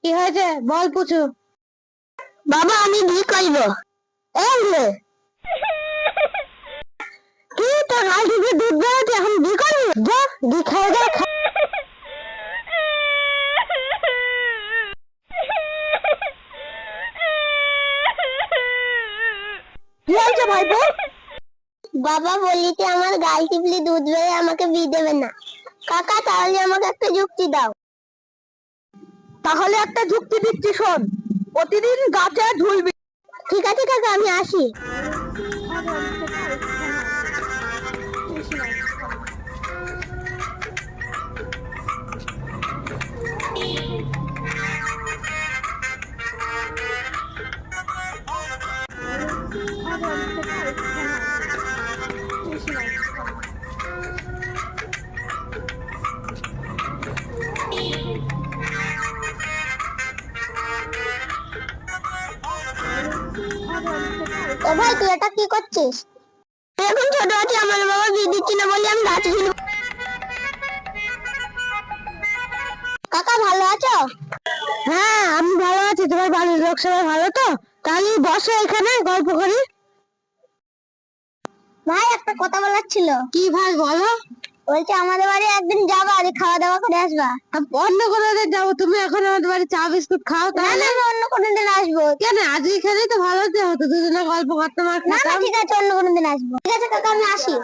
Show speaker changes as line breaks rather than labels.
কি হয়েছে বল পুচু।
বাবা আমি কি করব?
এই রে,
কি তোর গাল থেকে দুধ বেরোচ্ছে, এখন কি করবি?
যা দি খাই যা। কি হয়েছে ভাইপো?
বাবা বলিতে আমার গাল টিপলে দুধ বেরোয়, আমাকে বিয়ে দেবে না। কাকা তাহলে আমাকে একটা যুক্তি দাও।
তাহলে একটা যুক্তি দিচ্ছি শোন, প্রতিদিন গাছে ঝুলবি।
ঠিক আছে কাকা, আমি আসি। ও ভাই তুই এটা কি করছিস? এখন ছোট আছে, আমার বাবা বিয়ে দিচ্ছি না বলে আমি গাছ ঝুলবো। কাকা ভালো আছো?
হ্যাঁ আমি ভালো আছি, তোমার বাড়ির লোক সবাই ভালো তো? তাহলে বসো এখানে গল্প করি।
ভাই একটা কথা বলার ছিল।
কি ভাই বলো।
বলছি আমাদের বাড়ি একদিন যাবা, আর খাওয়া দাওয়া করে আসবা।
অন্য কোনো দিন যাবো, তুমি এখন আমাদের বাড়ি চা বিস্কুট খাও
না
তাহলে।
না, আমি অন্য কোনো দিন আসবো।
কেন আজ এখানেই তো ভালো হতো, দুজনে গল্প করতাম আর
না না
খেতাম।
ঠিক আছে, অন্য কোনো দিন আসবো। ঠিক আছে কাকা, আমি আসি।